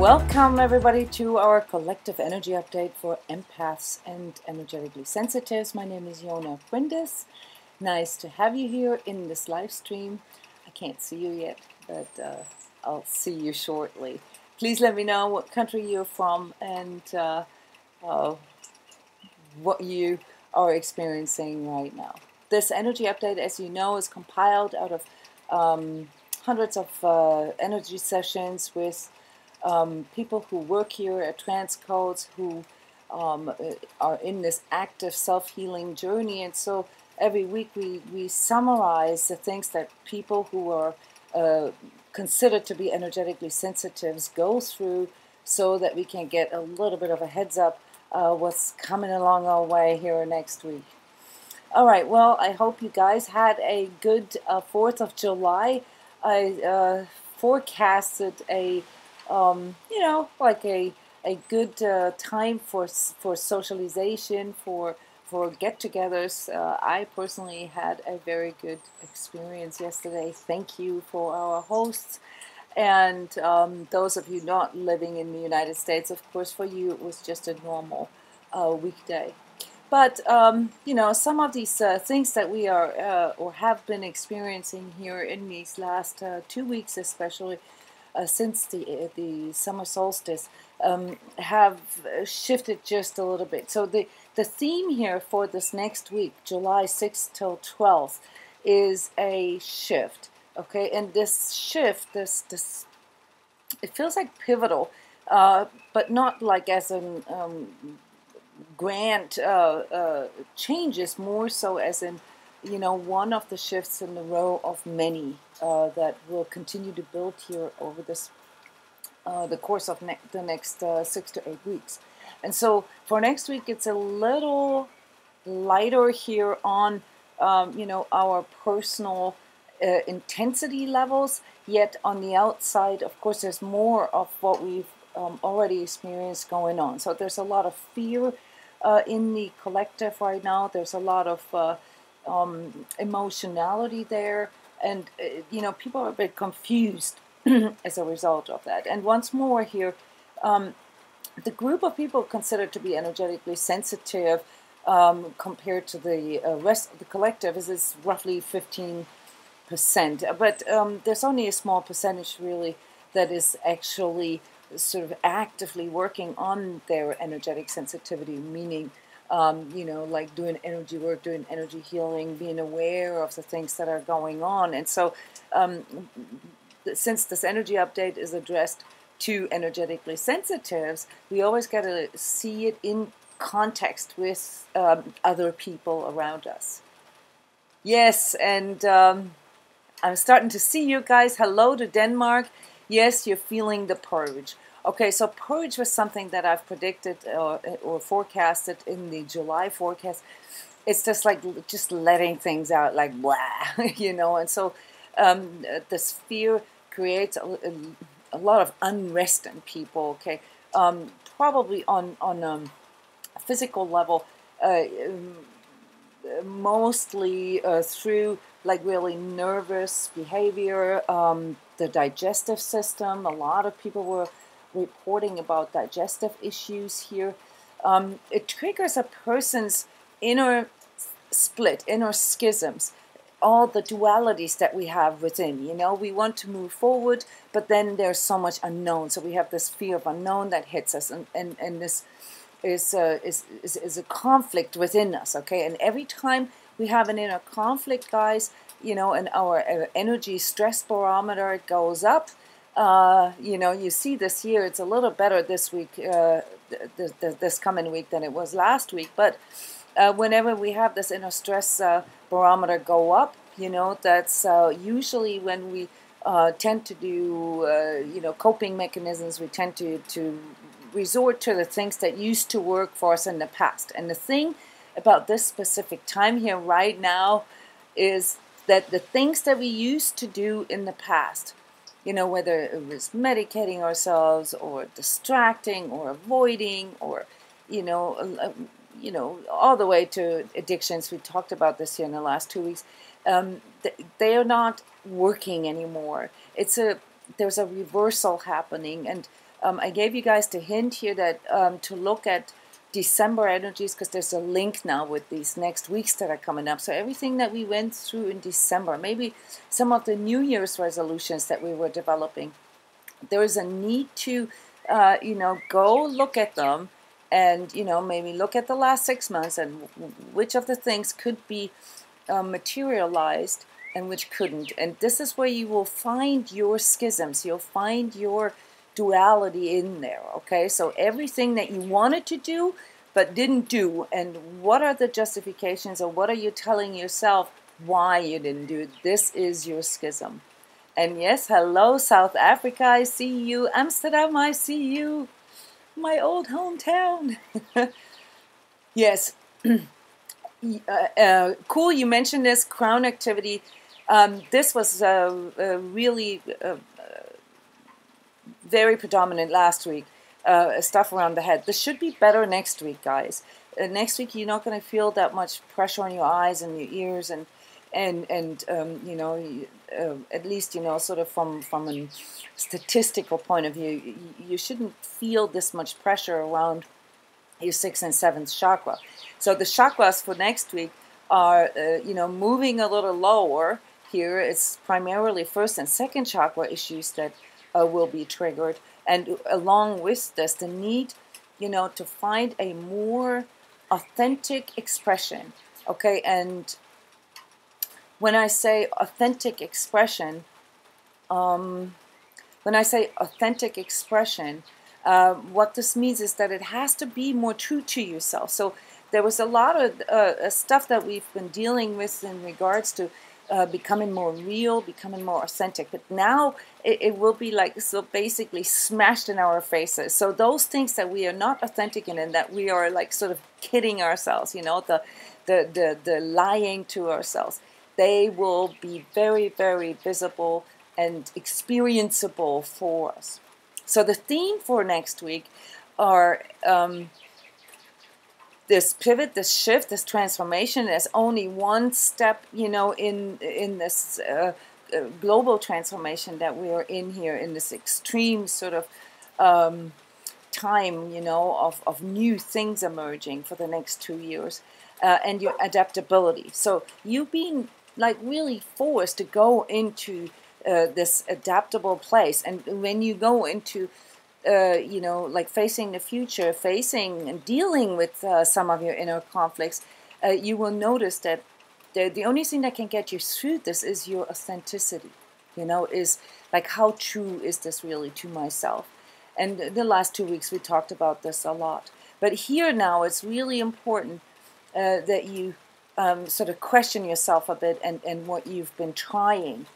Welcome everybody to our collective energy update for empaths and energetically sensitives. My name is Jona Bryndis. Nice to have you here in this live stream. I can't see you yet, but I'll see you shortly. Please let me know what country you're from and what you are experiencing right now. This energy update, as you know, is compiled out of hundreds of energy sessions with people who work here at Transcodes, who are in this active self-healing journey. And so every week we summarize the things that people who are considered to be energetically sensitives go through, so that we can get a little bit of a heads up what's coming along our way here next week. All right, well, I hope you guys had a good 4th of July. I forecasted a like a good time for socialization, for get-togethers. I personally had a very good experience yesterday. Thank you for our hosts. And those of you not living in the United States, of course, for you it was just a normal weekday. But, some of these things that we are or have been experiencing here in these last 2 weeks, especially since the summer solstice, have shifted just a little bit. So the theme here for this next week, July 6th till 12th, is a shift. Okay, and this shift, this it feels like pivotal, but not like as an grand changes, more so as in, one of the shifts in the row of many that will continue to build here over this the course of the next 6 to 8 weeks. And so for next week, it's a little lighter here on our personal intensity levels, yet on the outside, of course, there's more of what we've already experienced going on. So there's a lot of fear in the collective right now. There's a lot of emotionality there, and people are a bit confused as a result of that. And once more here, the group of people considered to be energetically sensitive compared to the rest of the collective is roughly 15%. But there's only a small percentage really that is actually sort of actively working on their energetic sensitivity, meaning like doing energy work, doing energy healing, being aware of the things that are going on. And so since this energy update is addressed to energetically sensitives, we always got to see it in context with other people around us. Yes, and I'm starting to see you guys. Hello to Denmark. Yes, you're feeling the purge. Okay, so purge was something that I've predicted or forecasted in the July forecast. It's just like just letting things out, like blah, And so this fear creates a lot of unrest in people. Okay, probably on a physical level, mostly through like really nervous behavior, the digestive system. A lot of people were reporting about digestive issues here. It triggers a person's inner split, inner schisms, all the dualities that we have within. We want to move forward, but then there's so much unknown. So we have this fear of unknown that hits us, and this is a conflict within us. Okay, and every time we have an inner conflict, guys, and our energy stress barometer goes up. You see this here, it's a little better this week, this coming week than it was last week. But whenever we have this inner stress barometer go up, that's usually when we tend to do, coping mechanisms. We tend to resort to the things that used to work for us in the past. And the thing about this specific time here right now is that the things that we used to do in the past, whether it was medicating ourselves or distracting or avoiding or, all the way to addictions. We talked about this here in the last 2 weeks. They are not working anymore. There's a reversal happening, and I gave you guys the hint here that to look at December energies, because there's a link now with these next weeks that are coming up. So everything that we went through in December, maybe some of the New Year's resolutions that we were developing, there is a need to, go look at them and, maybe look at the last 6 months and which of the things could be materialized and which couldn't. And this is where you will find your schisms. You'll find your duality in there, okay? So everything that you wanted to do but didn't do, and what are the justifications, or what are you telling yourself why you didn't do it? This is your schism. And yes, hello South Africa, I see you. Amsterdam, I see you. My old hometown. Yes. Cool, you mentioned this crown activity. This was really very predominant last week. Stuff around the head. This should be better next week, guys. Next week, you're not going to feel that much pressure on your eyes and your ears, and at least, sort of from a statistical point of view, you shouldn't feel this much pressure around your 6th and 7th chakra. So the chakras for next week are, moving a little lower here. It's primarily 1st and 2nd chakra issues that will be triggered. And along with this, the need, to find a more authentic expression. Okay, and when I say authentic expression, what this means is that it has to be more true to yourself. So there was a lot of stuff that we've been dealing with in regards to becoming more real, becoming more authentic. But now it will be like, so basically smashed in our faces. So those things that we are not authentic in, and that we are like sort of kidding ourselves, the lying to ourselves, they will be very, very visible and experienceable for us. So the theme for next week are this pivot, this shift, this transformation. There's only one step, in this global transformation that we are in here, in this extreme sort of time, of new things emerging for the next 2 years, and your adaptability. So you've been like really forced to go into this adaptable place, and when you go into like facing the future, facing and dealing with some of your inner conflicts, you will notice that the only thing that can get you through this is your authenticity, is like, how true is this really to myself? And the last 2 weeks we talked about this a lot. But here now it's really important that you sort of question yourself a bit, and what you've been trying,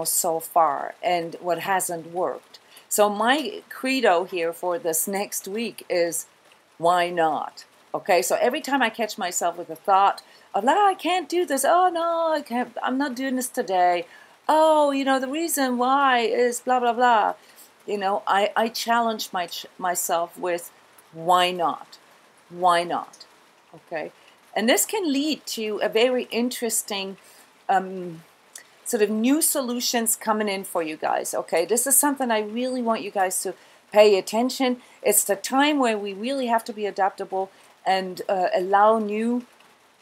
so far, and what hasn't worked. So my credo here for this next week is, why not? Okay, so every time I catch myself with a thought of, I can't do this. Oh, no, I can't. I'm not doing this today. Oh, the reason why is blah, blah, blah. I challenge myself with, why not? Why not? Okay, and this can lead to a very interesting sort of new solutions coming in for you guys. Okay, this is something I really want you guys to pay attention. It's the time where we really have to be adaptable and allow new,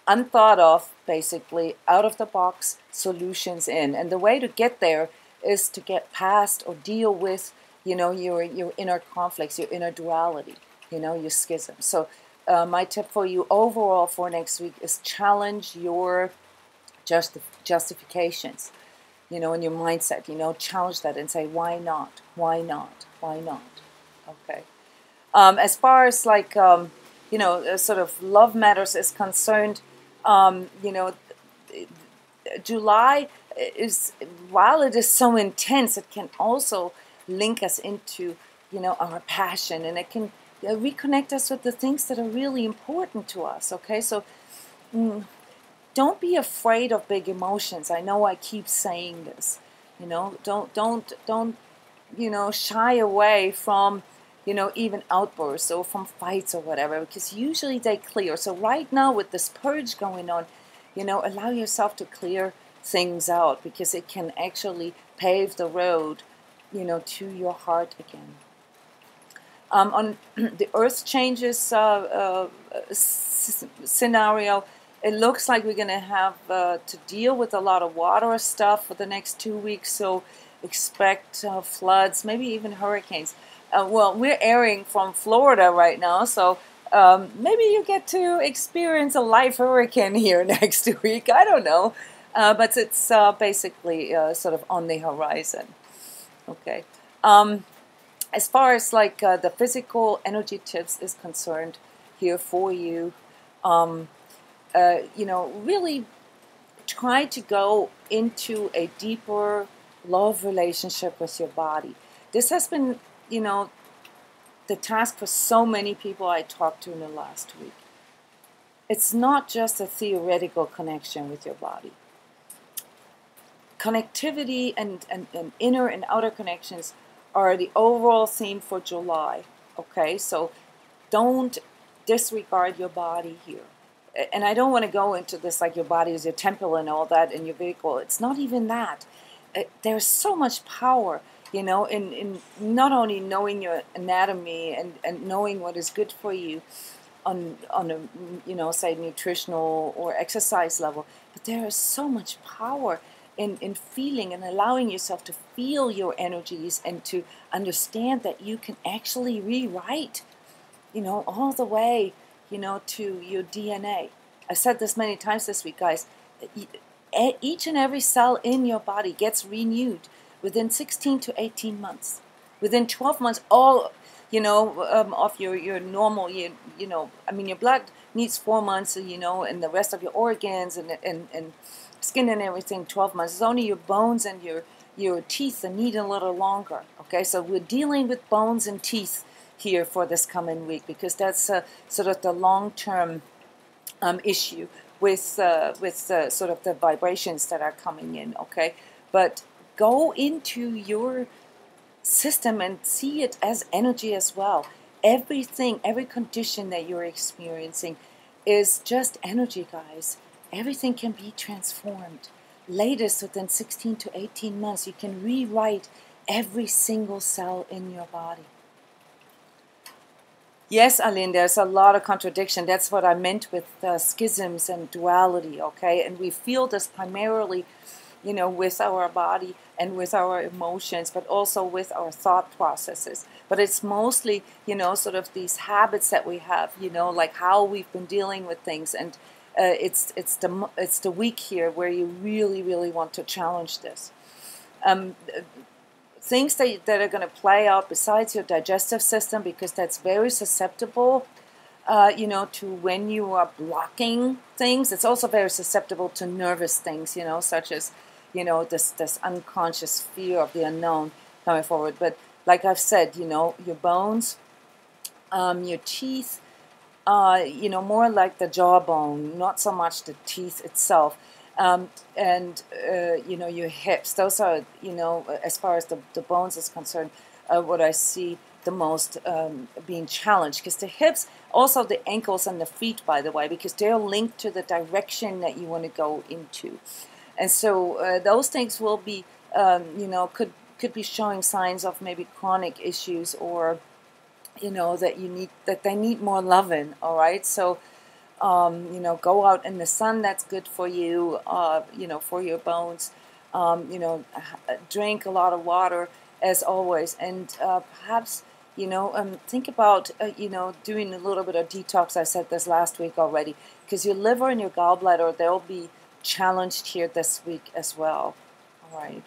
unthought of, basically out of the box solutions in. And the way to get there is to get past or deal with, your inner conflicts, your inner duality, your schism. So my tip for you overall for next week is challenge your justifications, in your mindset, challenge that and say, why not? Why not? Why not? Okay. As far as like, sort of love matters is concerned, July is, while it is so intense, it can also link us into, our passion, and it can reconnect us with the things that are really important to us. Okay. So, don't be afraid of big emotions. I know I keep saying this. Don't shy away from, even outbursts or from fights or whatever, because usually they clear. So right now with this purge going on, allow yourself to clear things out, because it can actually pave the road, to your heart again. On the Earth changes scenario, it looks like we're going to have to deal with a lot of water stuff for the next 2 weeks, so expect floods, maybe even hurricanes. Well, we're airing from Florida right now, so maybe you get to experience a live hurricane here next week. I don't know, but it's basically sort of on the horizon. Okay. As far as like the physical energy tips is concerned here for you, really try to go into a deeper love relationship with your body. This has been, the task for so many people I talked to in the last week. It's not just a theoretical connection with your body. Connectivity and inner and outer connections are the overall theme for July. Okay, so don't disregard your body here. And I don't want to go into this like your body is your temple and all that and your vehicle. It's not even that. There's so much power, in not only knowing your anatomy and knowing what is good for you on a, say, nutritional or exercise level, but there is so much power in feeling and allowing yourself to feel your energies and to understand that you can actually rewrite, all the way, to your DNA. I've said this many times this week, guys. Each and every cell in your body gets renewed within 16 to 18 months. Within 12 months, all, of your normal, your blood needs 4 months, and the rest of your organs and skin and everything, 12 months. It's only your bones and your teeth that need a little longer. Okay, so we're dealing with bones and teeth here for this coming week because that's sort of the long-term issue with sort of the vibrations that are coming in. Okay, but go into your system and see it as energy as well. Everything, every condition that you're experiencing is just energy, guys. Everything can be transformed. Latest within 16 to 18 months, you can rewrite every single cell in your body. Yes, Aline, there's a lot of contradiction. That's what I meant with schisms and duality, okay? And we feel this primarily, with our body and with our emotions, but also with our thought processes. But it's mostly, sort of these habits that we have, like how we've been dealing with things. And it's the week here where you really, really want to challenge this. Things that are going to play out besides your digestive system, because that's very susceptible, to when you are blocking things. It's also very susceptible to nervous things, such as, this unconscious fear of the unknown coming forward. But like I've said, your bones, your teeth, more like the jawbone, not so much the teeth itself. And your hips, those are, as far as the bones is concerned, what I see the most being challenged. Because the hips, also the ankles and the feet, by the way, because they're linked to the direction that you want to go into. And so those things will be, could be showing signs of maybe chronic issues or, that they need more loving, all right? So, go out in the sun, that's good for you, for your bones. Drink a lot of water, as always. And perhaps, think about, doing a little bit of detox. I said this last week already, because your liver and your gallbladder, they'll be challenged here this week as well, all right?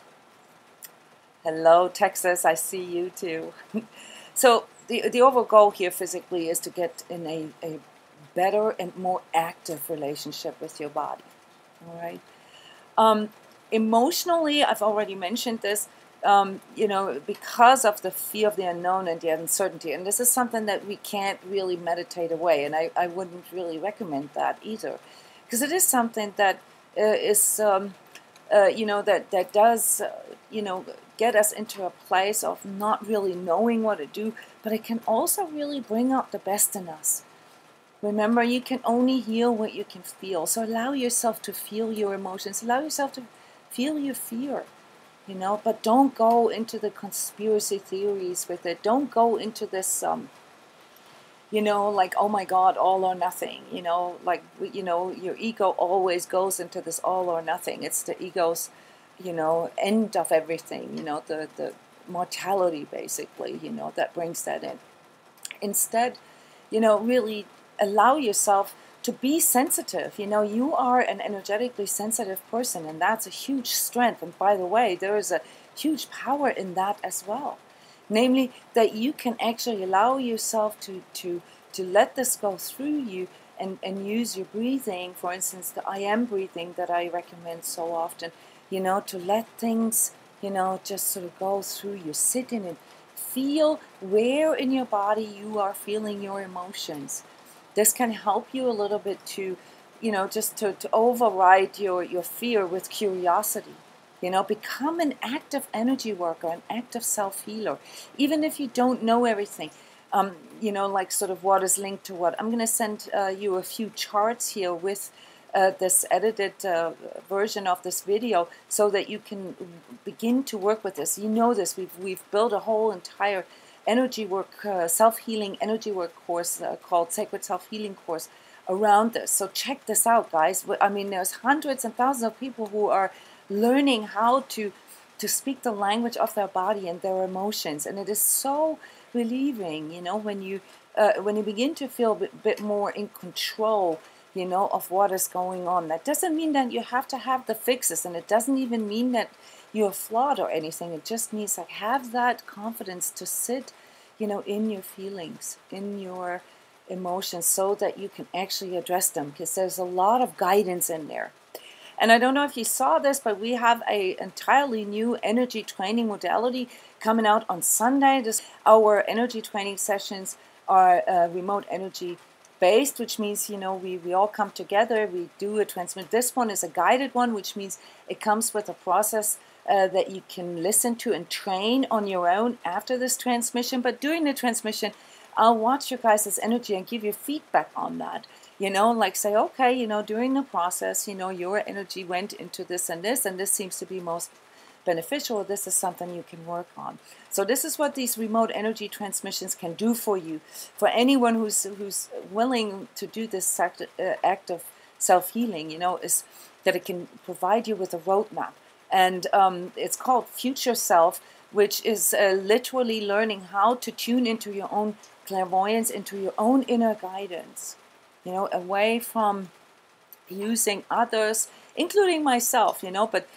Hello, Texas, I see you too. So the overall goal here physically is to get in a better and more active relationship with your body. All right. Emotionally, I've already mentioned this. Because of the fear of the unknown and the uncertainty, and this is something that we can't really meditate away, and I wouldn't really recommend that either, because it is something that is that does get us into a place of not really knowing what to do, but it can also really bring out the best in us. Remember, you can only heal what you can feel. So allow yourself to feel your emotions. Allow yourself to feel your fear. you know, but don't go into the conspiracy theories with it. Don't go into this, you know, like, oh my God, all or nothing, you know, like, you know, your ego always goes into this all or nothing. It's the ego's, you know, end of everything, you know, the mortality, basically, you know, that brings that in. Instead, you know, really allow yourself to be sensitive. You know, you are an energetically sensitive person, and that's a huge strength. And by the way, there is a huge power in that as well. Namely, that you can actually allow yourself to let this go through you and use your breathing, for instance, the I am breathing that I recommend so often, you know, to let things, you know, just sort of go through you. Sit in it. Feel where in your body you are feeling your emotions. This can help you a little bit to, you know, just to override your fear with curiosity. You know, become an active energy worker, an active self-healer. Even if you don't know everything, you know, like sort of what is linked to what. I'm going to send you a few charts here with this edited version of this video so that you can begin to work with this. You know this. We've built a whole entire energy work, self-healing energy work course called Sacred Self-Healing Course around this. So check this out, guys. I mean, there's hundreds and thousands of people who are learning how to speak the language of their body and their emotions, and it is so relieving, you know, when you begin to feel a bit more in control, you know, of what is going on. That doesn't mean that you have to have the fixes, and it doesn't even mean that you're flawed or anything. It just means like have that confidence to sit, you know, in your feelings, in your emotions, so that you can actually address them, because there's a lot of guidance in there. And I don't know if you saw this, but we have a entirely new energy training modality coming out on Sunday. Our energy training sessions are remote energy based, which means, you know, we all come together, we do a transmit. This one is a guided one, which means it comes with a process that you can listen to and train on your own after this transmission. But during the transmission, I'll watch your guys' energy and give you feedback on that. You know, like say, okay, you know, during the process, you know, your energy went into this, and this seems to be most beneficial. This is something you can work on. So this is what these remote energy transmissions can do for you. For anyone who's willing to do this act of self-healing, you know, is that it can provide you with a roadmap. And it's called Future Self, which is literally learning how to tune into your own clairvoyance, into your own inner guidance. You know, away from using others, including myself, you know, but,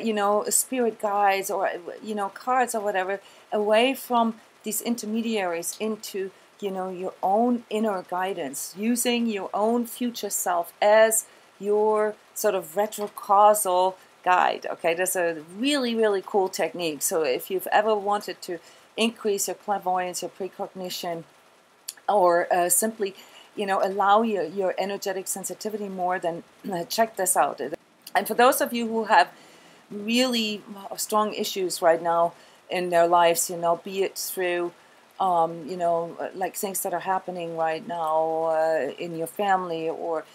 you know, spirit guides or, you know, cards or whatever, away from these intermediaries into, you know, your own inner guidance, using your own future self as your sort of retrocausal guide. Okay, that's a really, really cool technique. So if you've ever wanted to increase your clairvoyance, your precognition, or simply, you know, allow your energetic sensitivity more, then check this out. And for those of you who have really strong issues right now in their lives, you know, be it through, you know, like things that are happening right now in your family or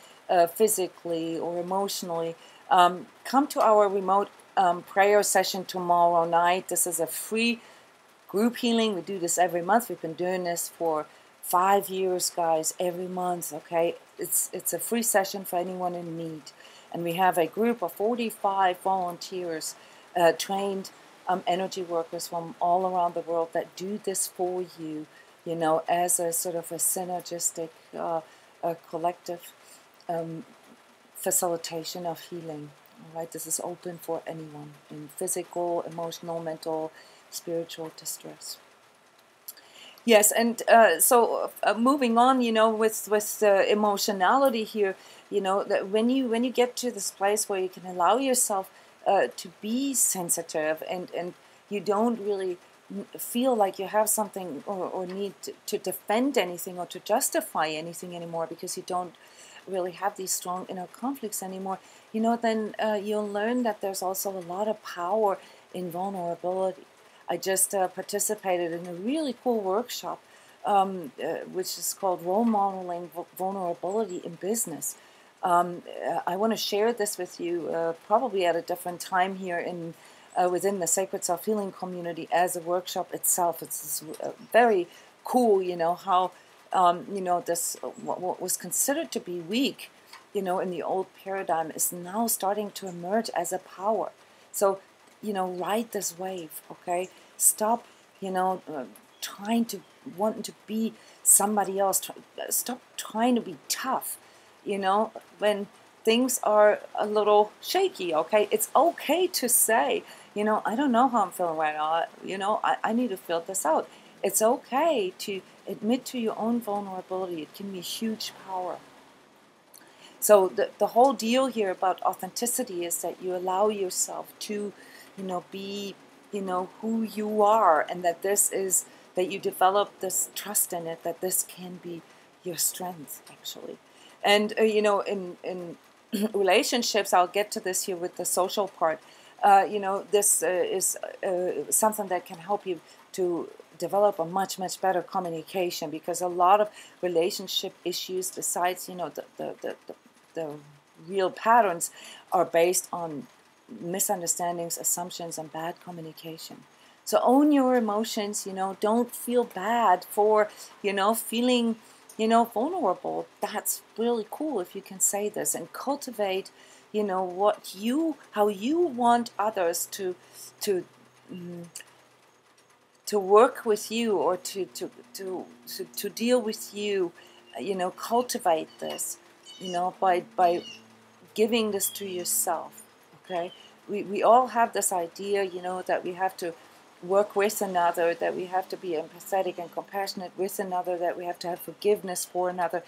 physically or emotionally, come to our remote prayer session tomorrow night. This is a free group healing. We do this every month. We've been doing this for 5 years, guys, every month. Okay, it's a free session for anyone in need, and we have a group of 45 volunteers, trained energy workers from all around the world that do this for you. You know, as a sort of a synergistic, a collective facilitation of healing. All right, this is open for anyone in physical, emotional, mental, spiritual distress. Yes, and so moving on, you know, with emotionality here, you know, that when you get to this place where you can allow yourself to be sensitive, and you don't really feel like you have something or need to defend anything or to justify anything anymore, because you don't really have these strong inner conflicts anymore, you know, then you'll learn that there's also a lot of power in vulnerability. I just participated in a really cool workshop, which is called Role Modeling Vulnerability in Business. I want to share this with you probably at a different time here in within the Sacred Self-Healing community as a workshop itself. It's very cool, how, this what was considered to be weak, in the old paradigm is now starting to emerge as a power. So, ride this wave, okay? Stop, trying to, wanting to be somebody else. Stop trying to be tough, when things are a little shaky, okay? It's okay to say, I don't know how I'm feeling right now. I need to feel this out. It's okay to admit to your own vulnerability. It can be huge power. So the whole deal here about authenticity is that you allow yourself to, be, who you are, and that that you develop this trust in it, that this can be your strength, actually. And, in relationships, I'll get to this here with the social part, this is something that can help you to develop a much, much better communication, because a lot of relationship issues, besides, the real patterns, are based on misunderstandings, assumptions, and bad communication. So own your emotions, don't feel bad for, feeling, vulnerable. That's really cool if you can say this, and cultivate, how you want others to work with you, or to deal with you. Cultivate this, by giving this to yourself. Okay, we all have this idea, that we have to work with another, that we have to be empathetic and compassionate with another, that we have to have forgiveness for another.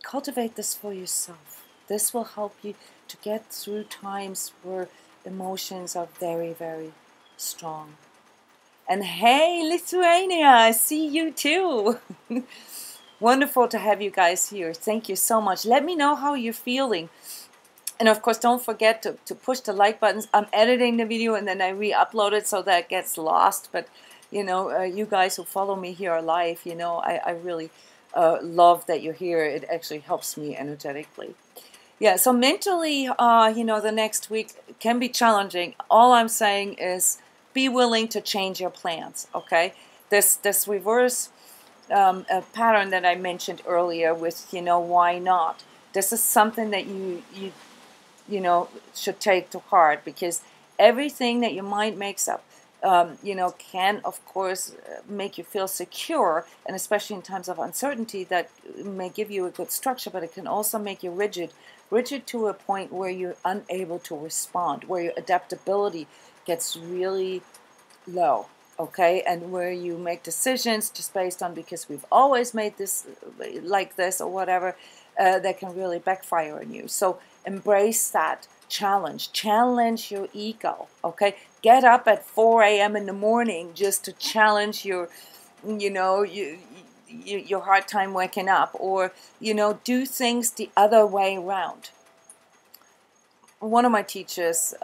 Cultivate this for yourself. This will help you to get through times where emotions are very, very strong. And hey, Lithuania, I see you too. Wonderful to have you guys here. Thank you so much. Let me know how you're feeling. And of course, don't forget to push the like buttons. I'm editing the video and then I re-upload it so that it gets lost. But, you guys who follow me here live, I really love that you're here. It actually helps me energetically. Yeah, so mentally, the next week can be challenging. All I'm saying is be willing to change your plans, okay? This reverse a pattern that I mentioned earlier with, why not? This is something that you should take to heart, because everything that your mind makes up, can, of course, make you feel secure, and especially in times of uncertainty, that may give you a good structure, but it can also make you rigid to a point where you're unable to respond, where your adaptability gets really low, okay, and where you make decisions just based on because we've always made this like this or whatever, that can really backfire on you. So embrace that challenge your ego, okay? Get up at 4 a.m. in the morning just to challenge your your hard time waking up, or do things the other way around. One of my teachers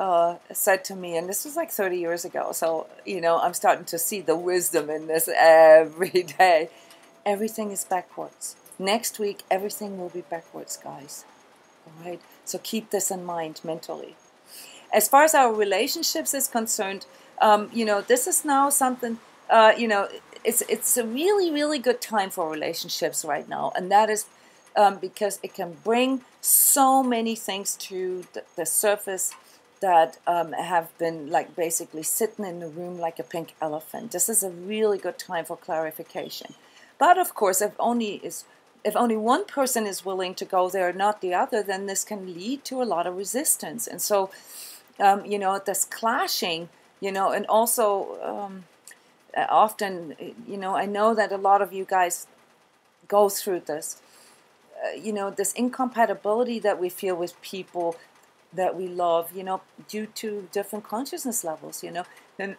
said to me, and this was like 30 years ago, so, I'm starting to see the wisdom in this every day. Everything is backwards. Next week, everything will be backwards, guys. All right? So keep this in mind mentally. As far as our relationships is concerned, this is now something, it's a really, really good time for relationships right now. And that is because it can bring so many things to the surface that have been like basically sitting in the room like a pink elephant. This is a really good time for clarification. But of course, if only one person is willing to go there, not the other, then this can lead to a lot of resistance. And so, this clashing, and also often, I know that a lot of you guys go through this. This incompatibility that we feel with people that we love, due to different consciousness levels, then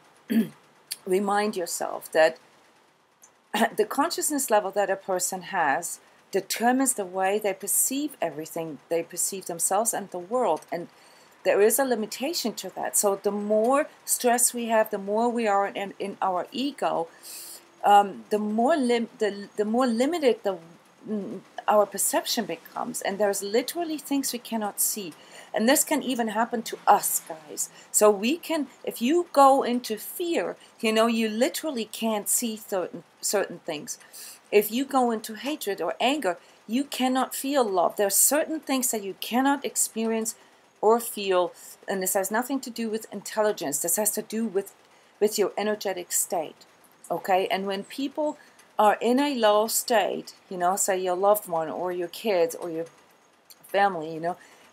remind yourself that the consciousness level that a person has determines the way they perceive everything, they perceive themselves and the world, and there is a limitation to that. So the more stress we have, the more we are in our ego, the more limited our perception becomes. And there's literally things we cannot see. And this can even happen to us, guys. So we can, if you go into fear, you literally can't see certain things. If you go into hatred or anger, you cannot feel love. There are certain things that you cannot experience or feel, and this has nothing to do with intelligence. This has to do with your energetic state, okay? And when people are in a low state, say your loved one or your kids or your family,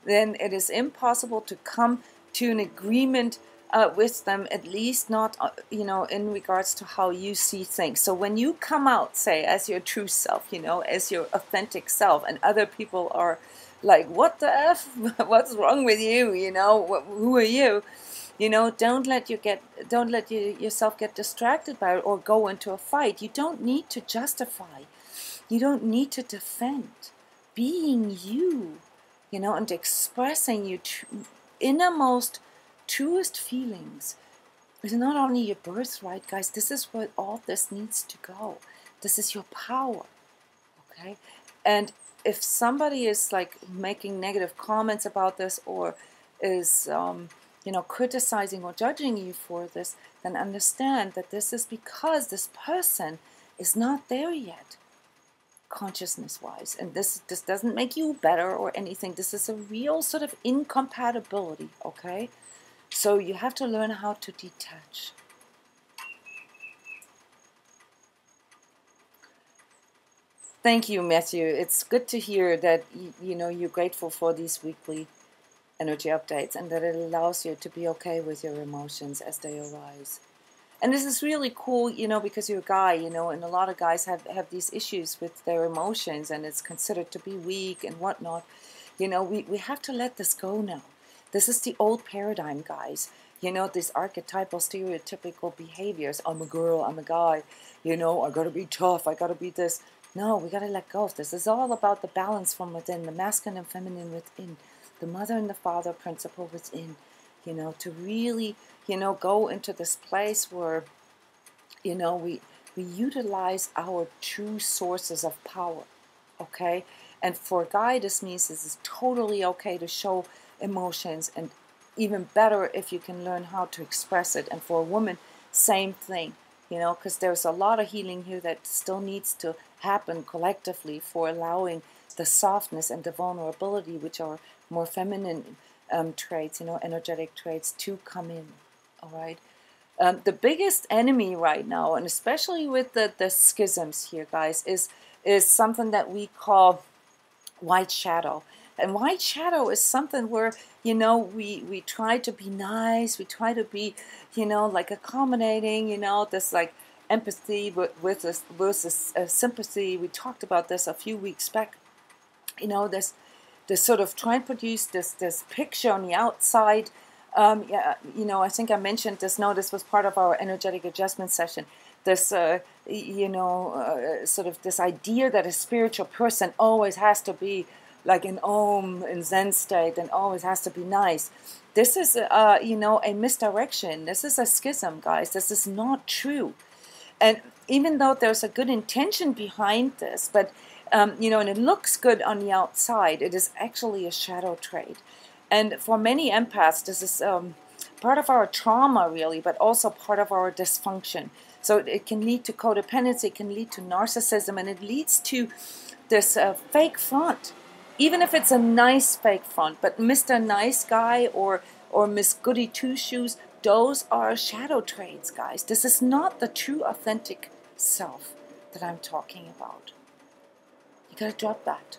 then it is impossible to come to an agreement with them, at least not, in regards to how you see things. So when you come out, say, as your true self, as your authentic self, and other people are like, what the F? What's wrong with you? Who are you? Don't let yourself get distracted by it or go into a fight. You don't need to justify. You don't need to defend. Being you, and expressing your innermost, truest feelings is not only your birthright, guys. This is where all this needs to go. This is your power, okay? And if somebody is like making negative comments about this or is, criticizing or judging you for this, then understand that this is because this person is not there yet, consciousness-wise. And this doesn't make you better or anything. This is a real sort of incompatibility, okay? So you have to learn how to detach. Thank you, Matthew. It's good to hear that you're grateful for these weekly energy updates and that it allows you to be okay with your emotions as they arise. And this is really cool, because you're a guy, and a lot of guys have these issues with their emotions, and it's considered to be weak and whatnot. We have to let this go now. This is the old paradigm, guys. These archetypal, stereotypical behaviors. I'm a girl, I'm a guy, I gotta be tough, I gotta be this. No, we gotta let go of this. It's all about the balance from within, the masculine and feminine within, the mother and the father principle within, to really, go into this place where, we utilize our true sources of power, okay? And for a guy, this means this is totally okay to show emotions, and even better if you can learn how to express it. And for a woman, same thing, because there's a lot of healing here that still needs to happen collectively for allowing the softness and the vulnerability, which are more feminine traits, energetic traits, to come in, all right? The biggest enemy right now, and especially with the schisms here, guys, is something that we call white shadow. And white shadow is something where, we try to be nice, we try to be, like accommodating, this like empathy with this versus sympathy. We talked about this a few weeks back. This sort of try and produce this picture on the outside. I think I mentioned this. No, this was part of our energetic adjustment session. This, sort of this idea that a spiritual person always has to be like an Om in Zen state and always has to be nice. This is, a misdirection. This is a schism, guys. This is not true. And even though there's a good intention behind this, but and it looks good on the outside, it is actually a shadow trait. And for many empaths, this is part of our trauma, really, but also part of our dysfunction. So it can lead to codependency, it can lead to narcissism, and it leads to this fake front. Even if it's a nice fake front, but Mr. Nice Guy or Miss Goody Two-Shoes, those are shadow traits, guys. This is not the true, authentic self that I'm talking about. You gotta drop that.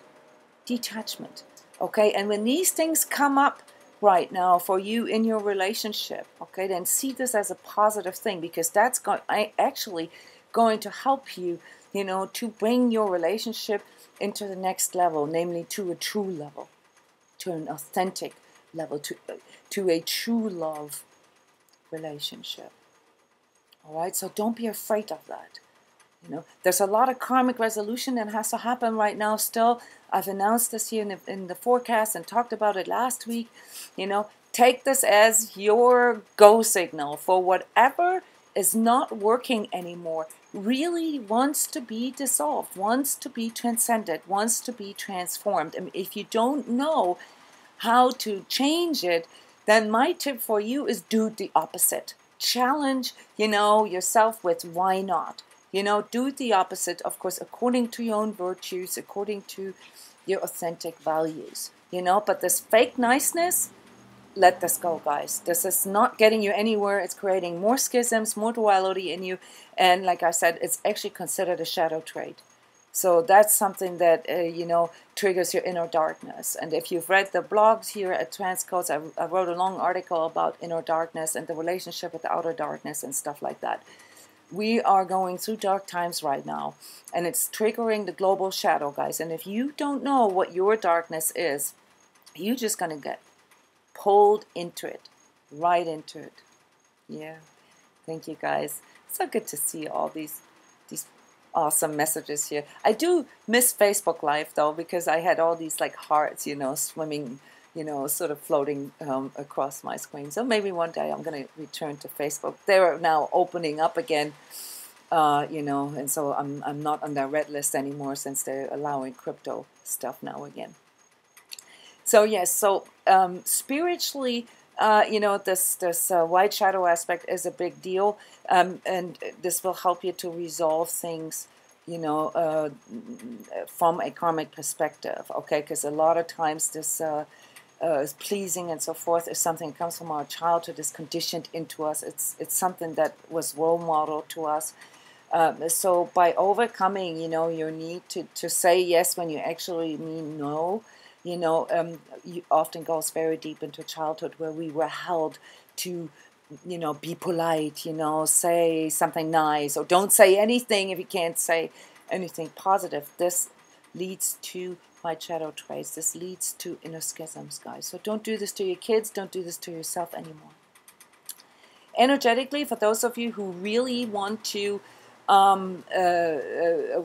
Detachment. Okay, and when these things come up right now for you in your relationship, okay, then see this as a positive thing, because that's actually going to help you, to bring your relationship into the next level, namely to a true level, to an authentic level, to a true love relationship. All right, so don't be afraid of that. There's a lot of karmic resolution that has to happen right now still. I've announced this here in the forecast and talked about it last week. Take this as your go signal for whatever is not working anymore. really wants to be dissolved, wants to be transcended, wants to be transformed. And if you don't know how to change it, then my tip for you is do the opposite. Challenge, yourself with why not. Do the opposite, of course, according to your own virtues, according to your authentic values. But this fake niceness, let this go, guys. This is not getting you anywhere. It's creating more schisms, more duality in you. And like I said, it's actually considered a shadow trait. So that's something that, triggers your inner darkness. And if you've read the blogs here at Transcodes, I wrote a long article about inner darkness and the relationship with the outer darkness and stuff like that. We are going through dark times right now, and it's triggering the global shadow, guys. And if you don't know what your darkness is, you're just going to get pulled into it, right into it. Yeah. Thank you, guys. So good to see all these awesome messages here. I do miss Facebook Live, though, because I had all these like hearts, swimming, sort of floating across my screen. So maybe one day I'm going to return to Facebook. They're now opening up again, and so I'm not on their red list anymore since they're allowing crypto stuff now again. So yes, spiritually, this white shadow aspect is a big deal, and this will help you to resolve things, from a karmic perspective. Okay, because a lot of times this pleasing and so forth is something that comes from our childhood, is conditioned into us. It's something that was role modeled to us. So by overcoming, your need to say yes when you actually mean no. You often goes very deep into childhood where we were held to, be polite, say something nice, or don't say anything if you can't say anything positive. This leads to white shadow traits. This leads to inner schisms, guys. So don't do this to your kids. Don't do this to yourself anymore. Energetically, for those of you who really want to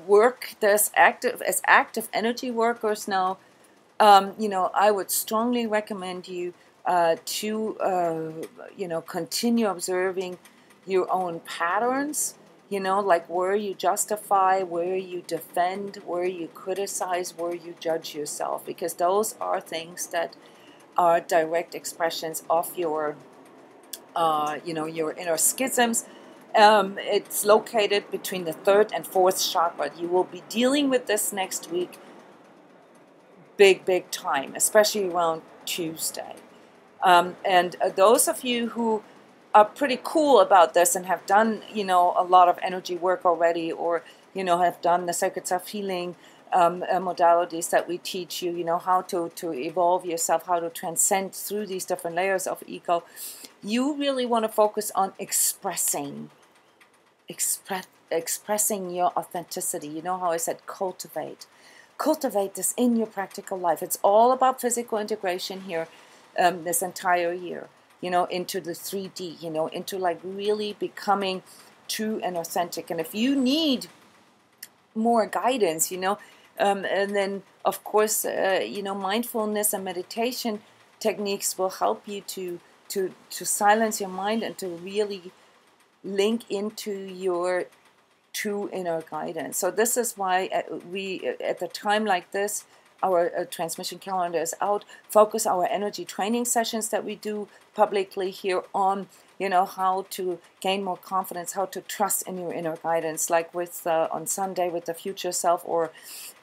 work this as active energy workers now, I would strongly recommend you to, continue observing your own patterns, like where you justify, where you defend, where you criticize, where you judge yourself, because those are things that are direct expressions of your, your inner schisms. It's located between the 3rd and 4th chakra. You will be dealing with this next week. Big time, especially around Tuesday. And those of you who are pretty cool about this and have done, a lot of energy work already, or, have done the sacred self-healing modalities that we teach you, how to evolve yourself, how to transcend through these different layers of ego, you really want to focus on expressing your authenticity. You know how I said cultivate this in your practical life. It's all about physical integration here, this entire year, into the 3D, into like really becoming true and authentic. And if you need more guidance, and then of course, mindfulness and meditation techniques will help you to silence your mind and to really link into your true inner guidance. So this is why we, at a time like this, our transmission calendar is out. Focus our energy training sessions that we do publicly here on, how to gain more confidence, how to trust in your inner guidance. Like with on Sunday with the future self, or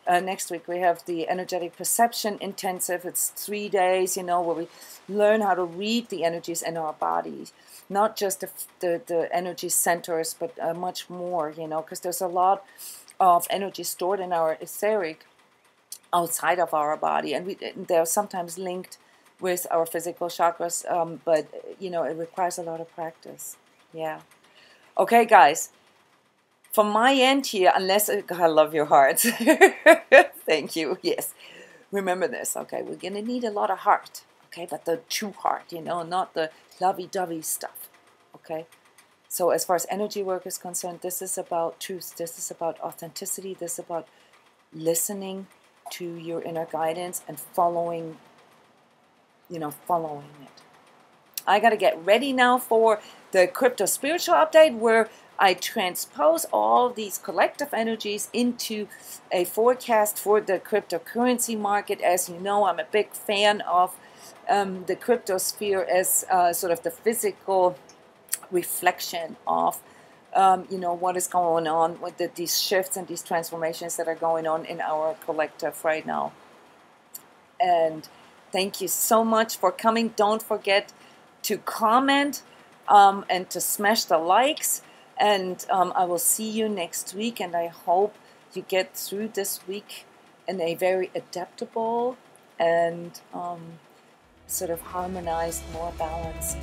next week we have the energetic perception intensive. It's 3 days, where we learn how to read the energies in our bodies. Not just the energy centers, but much more, because there's a lot of energy stored in our etheric outside of our body, and they're sometimes linked with our physical chakras, but, it requires a lot of practice. Yeah. Okay, guys. From my end here, unless, I love your hearts. Thank you. Yes. Remember this, okay? We're going to need a lot of heart, okay? But the true heart, not the lovey-dovey stuff, okay? So as far as energy work is concerned, this is about truth. This is about authenticity. This is about listening to your inner guidance and following it. I got to get ready now for the crypto spiritual update, where I transpose all these collective energies into a forecast for the cryptocurrency market. As you know, I'm a big fan of the cryptosphere as sort of the physical reflection of what is going on with these shifts and these transformations that are going on in our collective right now. And thank you so much for coming. Don't forget to comment and to smash the likes. And I will see you next week. And I hope you get through this week in a very adaptable and sort of harmonized, more balanced